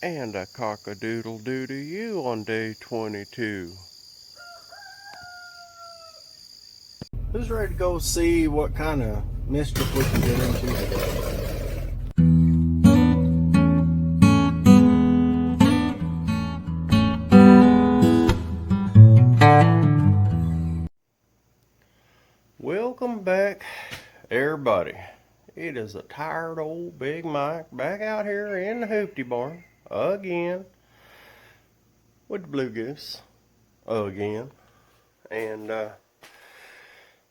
And a cock-a-doodle-doo to you on day 22. Who's ready to go see what kind of mischief we can get into today? Welcome back, everybody. It is a tired old Big Mike back out here in the hoopty barn again with the Blue Goose again. And we're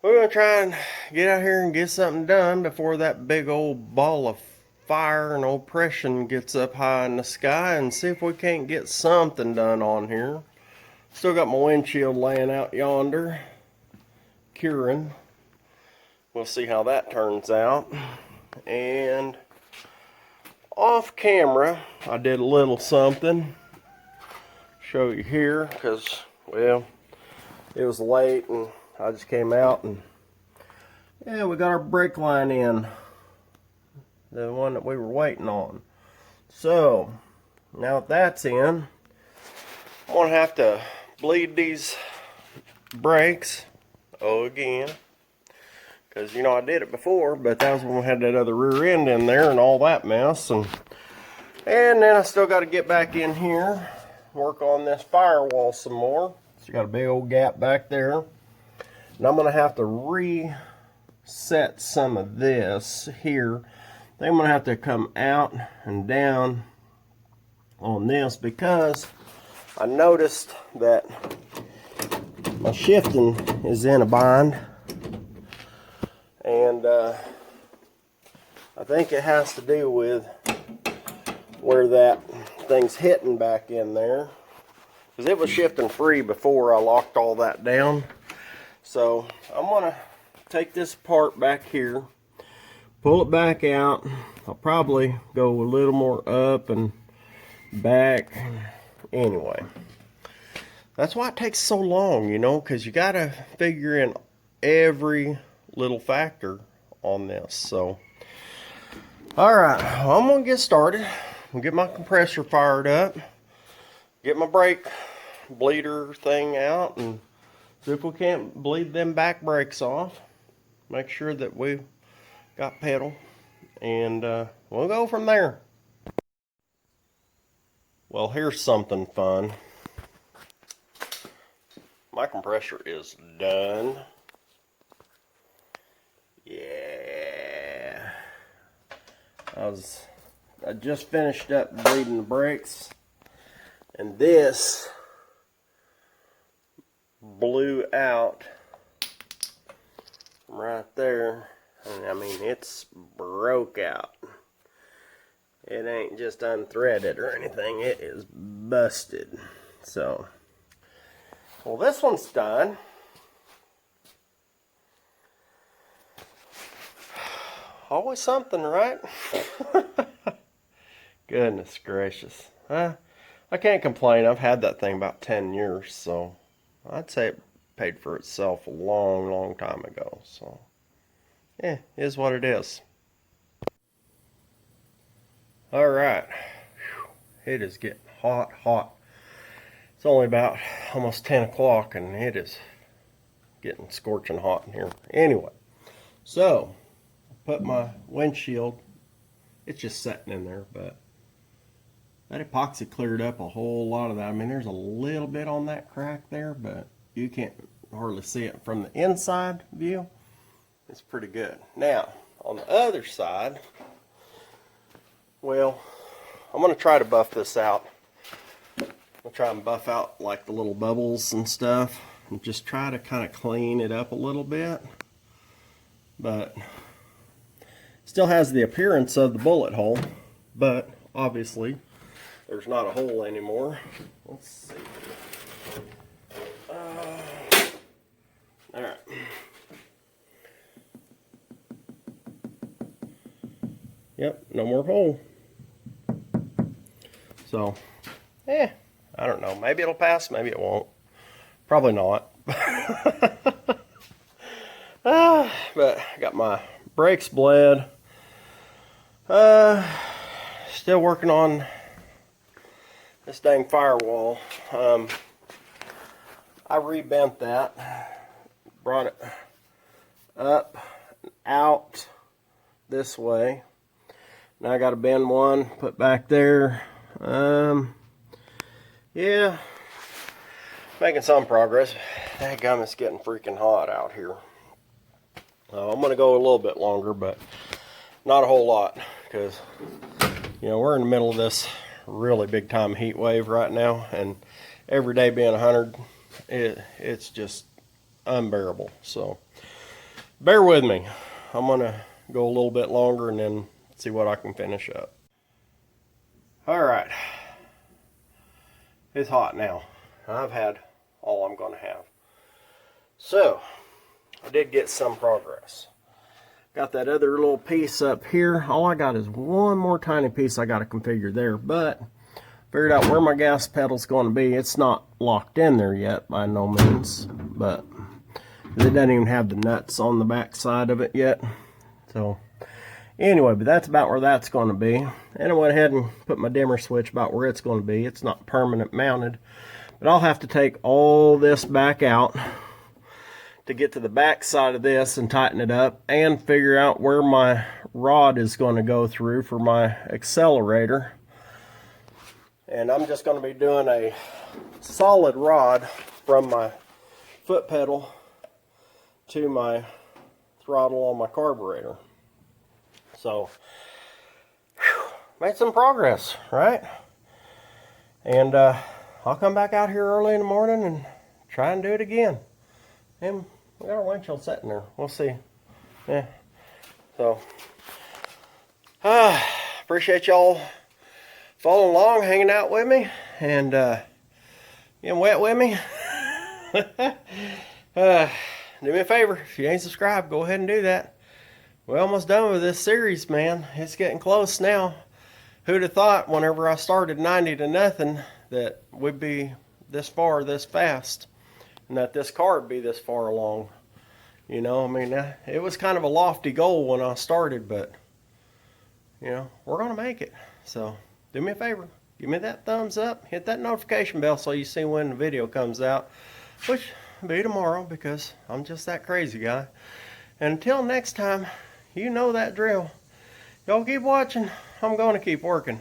going to try and get out here and get something done before that big old ball of fire and oppression gets up high in the sky, and see if we can't get something done on here. Still got my windshield laying out yonder, curing. We'll see how that turns out. And off camera, I did a little something. Show you here, because, well, it was late and I just came out and, yeah, we got our brake line in. The one that we were waiting on. So, now that that's in, I'm going to have to bleed these brakes again. Because, you know, I did it before, but that was when we had that other rear end in there and all that mess. And then I still got to get back in here, work on this firewall some more. So you got a big old gap back there. And I'm going to have to reset some of this here. Then I'm going to have to come out and down on this, because I noticed that my shifting is in a bind. And I think it has to do with where that thing's hitting back in there, because it was shifting free before I locked all that down. So I'm gonna take this apart back here, pull it back out. I'll probably go a little more up and back. Anyway, that's why it takes so long, you know, because you gotta figure in every little factor on this. So alright, well, I'm gonna get started. I'll get my compressor fired up, get my brake bleeder thing out, and see if we can't bleed them back brakes off. Make sure that we got pedal, and we'll go from there. Well, here's something fun. My compressor is done. Yeah, I just finished up bleeding the brakes, and this blew out right there, and I mean, it's broke out. It ain't just unthreaded or anything, it is busted. So, well, this one's done. Always something, right? Goodness gracious. I can't complain. I've had that thing about 10 years, so I'd say it paid for itself a long, long time ago. So, yeah, it is what it is. Alright. It is getting hot, hot. It's only about almost 10 o'clock, and it is getting scorching hot in here. Anyway, so put my windshield, it's just sitting in there, but that epoxy cleared up a whole lot of that. I mean, there's a little bit on that crack there, but you can't hardly see it from the inside view. It's pretty good. Now, on the other side, well, I'm going to try to buff this out. I'll try and buff out like the little bubbles and stuff, and just try to kind of clean it up a little bit. But still has the appearance of the bullet hole, but obviously there's not a hole anymore. Let's see. Alright. Yep, no more hole. So, I don't know. Maybe it'll pass, maybe it won't. Probably not. But I got my brakes bled. Still working on this dang firewall. I rebent that, brought it up, out this way. Now I got to bend one, put back there. Yeah, making some progress. Dadgum, it's getting freaking hot out here. I'm going to go a little bit longer, but not a whole lot, because, you know, we're in the middle of this really big time heat wave right now, and every day being 100, it's just unbearable. So bear with me. I'm going to go a little bit longer and then see what I can finish up. All right. It's hot now. I've had all I'm going to have. So, I did get some progress. Got that other little piece up here. All I got is one more tiny piece I got to configure there, but figured out where my gas pedal's going to be. It's not locked in there yet by no means, but it doesn't even have the nuts on the back side of it yet. So, anyway, but that's about where that's going to be. And I went ahead and put my dimmer switch about where it's going to be. It's not permanent mounted, but I'll have to take all this back out to get to the back side of this and tighten it up and figure out where my rod is going to go through for my accelerator. And I'm just going to be doing a solid rod from my foot pedal to my throttle on my carburetor. So, made some progress, right? And I'll come back out here early in the morning and try and do it again. And we got our windshield sitting there. We'll see. Yeah. So, appreciate y'all following along, hanging out with me, and getting wet with me. Do me a favor, if you ain't subscribed, go ahead and do that. We're almost done with this series, man. It's getting close now. Who'd have thought whenever I started 90 to nothing that we'd be this far, this fast, and that this car would be this far along. You know, I mean, it was kind of a lofty goal when I started, but, you know, we're going to make it. So, do me a favor. Give me that thumbs up. Hit that notification bell so you see when the video comes out, which will be tomorrow because I'm just that crazy guy. And until next time, you know that drill. Y'all keep watching. I'm going to keep working.